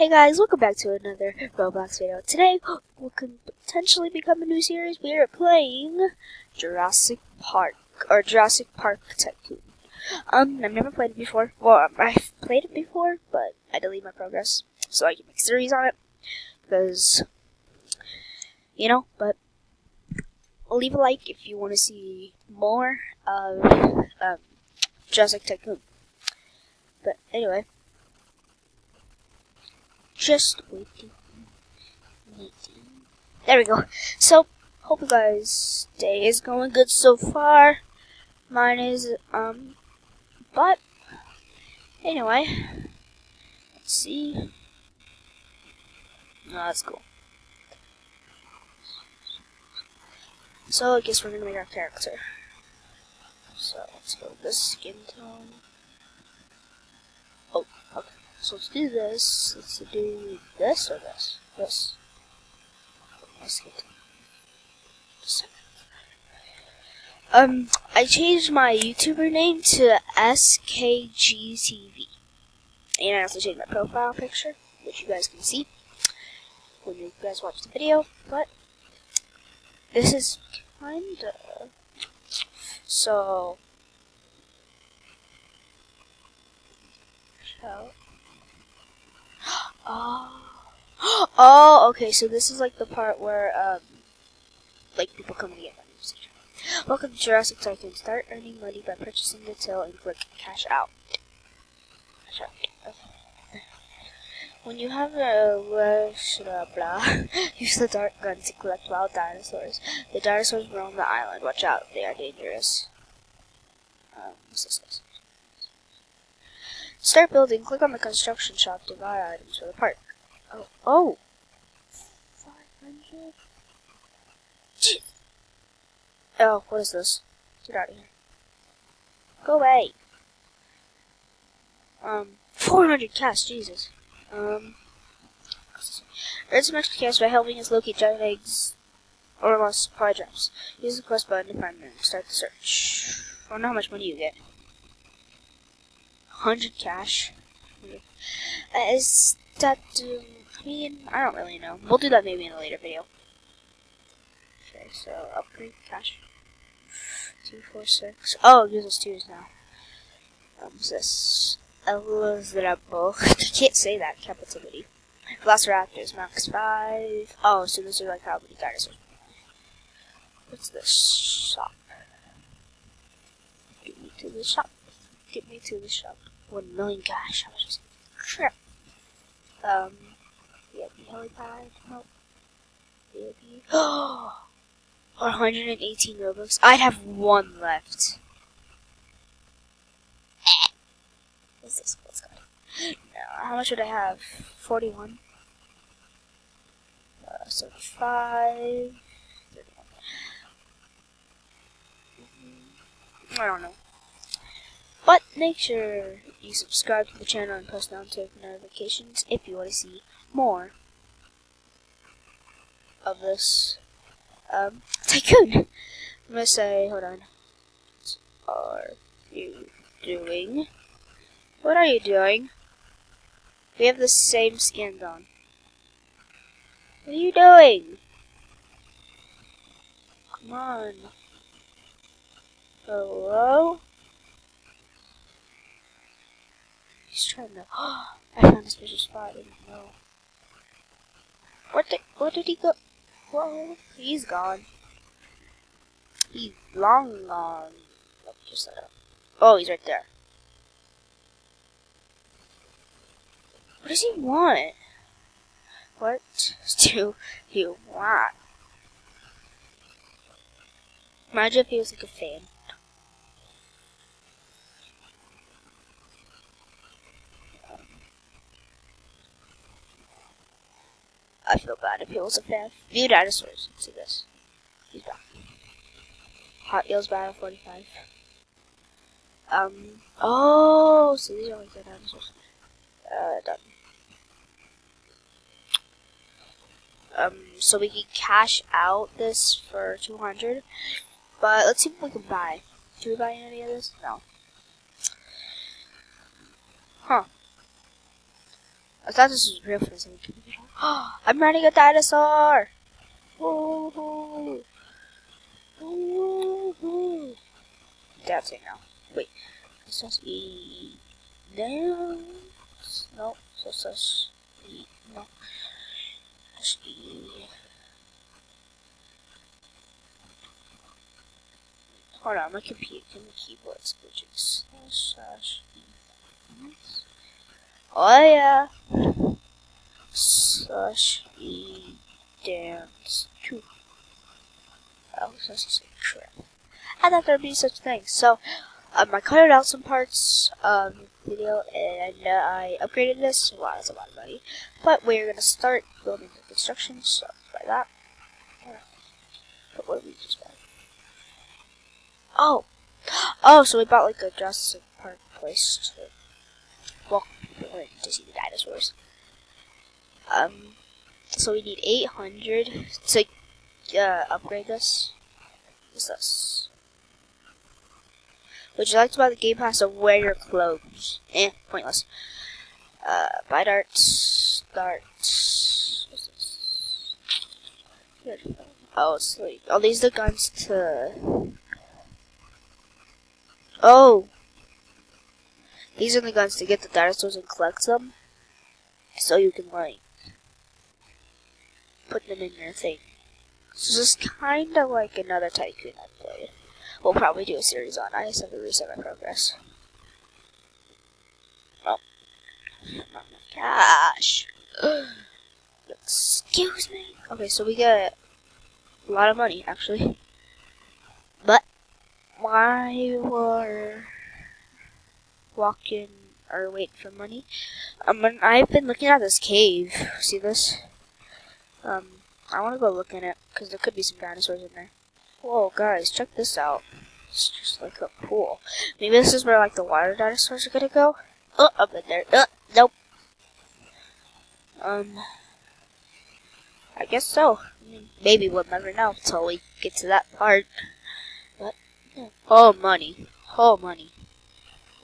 Hey guys, welcome back to another Roblox video. Today, we could potentially become a new series. We are playing Jurassic Park, or Jurassic Park Tycoon. I've never played it before. Well, I've played it before, but I deleted my progress, so I can make a series on it. Because, but leave a like if you want to see more of Jurassic Tycoon. But anyway. Just waiting. There we go. So, hope you guys' day is going good so far. Mine is, but, anyway. Let's see. No, that's cool. So, I guess we're gonna make our character. So, let's go with this skin tone. Oh, okay. So let's do this. Let's do this or this. This. Let's get I changed my YouTuber name to SKGTV. And I also changed my profile picture, which you guys can see when you guys watch the video. But this is kinda so Oh, okay, so this is like the part where, like people come and get money. Welcome to Jurassic Tycoon. Start earning money by purchasing the till and click cash out. Okay. When you have a use the dart gun to collect wild dinosaurs. The dinosaurs roam the island. Watch out, they are dangerous. What's this? Start building. Click on the construction shop to buy items for the park. Oh. 500? Jeez. Oh, what is this? Get out of here. Go away. 400 cash, Jesus. Earn some extra cash by helping us locate giant eggs or lost supply drops. Use the quest button to find them and start the search. I don't know how much money you get. 100 cash. Is that, I don't really know. We'll do that maybe in a later video. Okay, so upgrade cash. 246. Oh, it gives us 2s now. What's this? Undeveloped. I can't say that. Captivity. Velociraptors, max 5. Oh, so those are like how many dinosaurs. What's this? Shop. Get me to the shop. Get me to the shop. 1 million cash. How much is it? Sure. Yeah, the helipad. Nope. Baby. Oh! 118 ROBUX. I'd have 1 left. What's this? What's good? How much would I have? 41. 75. 31. I don't know. But make sure you subscribe to the channel and post notifications if you want to see more of this tycoon. I'm gonna say, hold on. What are you doing? What are you doing? We have the same skin on. What are you doing? Come on. Hello? He's trying to. I found a special spot. I didn't know. Where did he go? Whoa, he's gone. He's long gone. Let me just set up. Oh, he's right there. What does he want? What do you want? Imagine if he was like a fan. I feel bad if he was a fan. View dinosaurs. See this. He's back. Hot Wheels Battle 45. Oh, so these are like the dinosaurs. Done. So we can cash out this for 200. But let's see what we can buy. Can we buy any of this? No. Huh. I thought this was real for a second. I'm riding a dinosaur! Woohoo! Woohoo! Dancing now. Wait. Says E. Dance? No. So says E. No. Says E. Hold on, my keyboard's glitching. Slash E. Oh yeah. Slash E. Dance 2. Oh, that's the same crap. I thought there'd be such things. So, I colored out some parts of the video, and I upgraded this. Wow, that's a lot of money. But we're gonna start building the construction, so try that. But what did we just buy? Oh! Oh, so we bought like a Jurassic Park place to walk people in to see the dinosaurs. So we need 800 to upgrade this. What's this? Would you like to buy the Game Pass or wear your clothes? Pointless. Buy darts. Darts. What's this? Good. Oh, it's like, oh, these are the guns to... Oh! These are the guns to get the dinosaurs and collect them. So you can, like, put them in your thing. So this is kind of like another Tycoon I've played. We'll probably do a series on. I just have to reset my progress. Oh. Not enough cash. Excuse me. Okay, so we get a lot of money, actually. But, while we're walking or waiting for money, I've been looking at this cave. See this? I want to go look in it, because there could be some dinosaurs in there. Whoa, guys, check this out. It's just like a pool. Maybe this is where, like, the water dinosaurs are gonna go? Oh, up in there. Nope. I guess so. I mean, maybe we'll never know until we get to that part. But, yeah. Oh, money. Oh, money.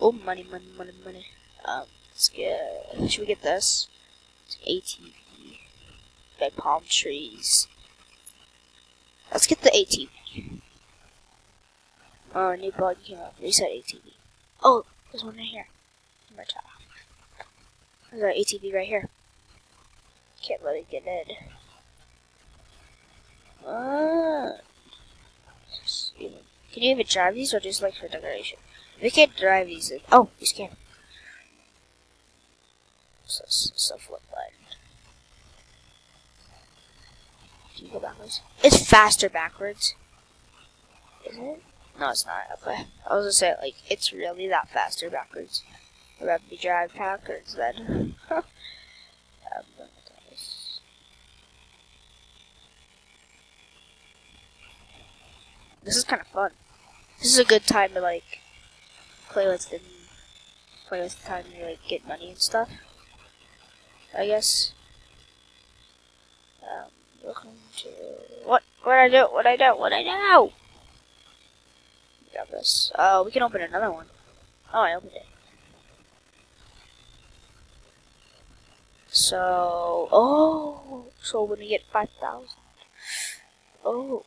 Oh, money, money, money, money. Let's get... Should we get this? It's ATV. By palm trees. Let's get the ATV. Oh, new bug came up. Reset ATV. Oh, there's one right here. There's our ATV right here. Can't let it get in. Can you even drive these or just like for decoration? If you can't drive these, oh, you can. So, flip button. Can you go backwards? It's faster backwards. Is it? No, it's not. Okay. I was gonna say, like, it's really that faster backwards. I'd rather be drive backwards then. This is kind of fun. This is a good time to, like, play with the time to, like, get money and stuff. I guess. Welcome to... What'd I do? Grab this. Oh, we can open another one. Oh, I opened it. So... Oh! So when we get 5,000. Oh.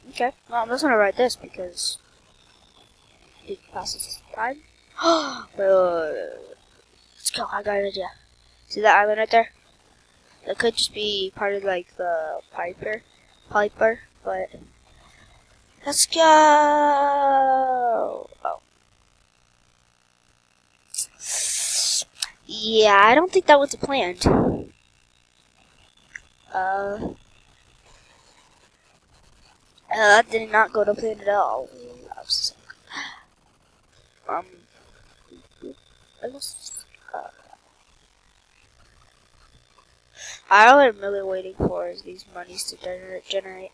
Okay. Well, I'm just gonna write this because... it passes time. Let's go. I got an idea. See that island right there? That could just be part of like the Piper, but let's go. Oh, yeah, I don't think that was planned. That did not go to plan at all. All I'm really waiting for is these monies to generate.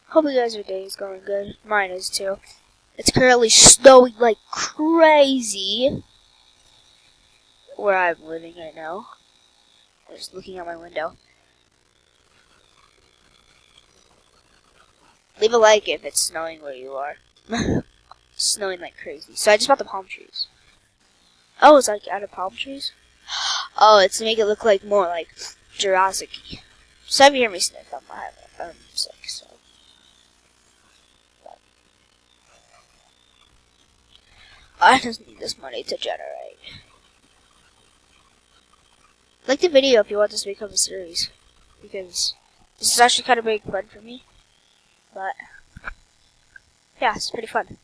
Hope you guys' day is going good. Mine is too. It's currently snowing like crazy where I'm living right now. I'm just looking out my window. Leave a like if it's snowing where you are. Snowing like crazy. So I just bought the palm trees. Oh, it's like out of palm trees? Oh, it's to make it look like more like Jurassic. So if you hear me sniff, I'm sick. So I just need this money to generate. Like the video if you want this to become a series, because this is actually kind of big fun for me. But yeah, it's pretty fun.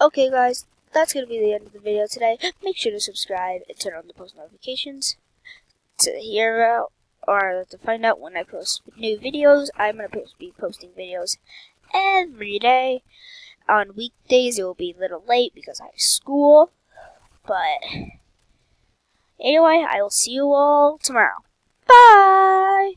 Okay, guys, that's gonna be the end of the video today. Make sure to subscribe and turn on the post notifications to hear about or to find out when I post new videos. I'm gonna be posting videos every day. On weekdays, it will be a little late because I have school. But anyway, I will see you all tomorrow. Bye!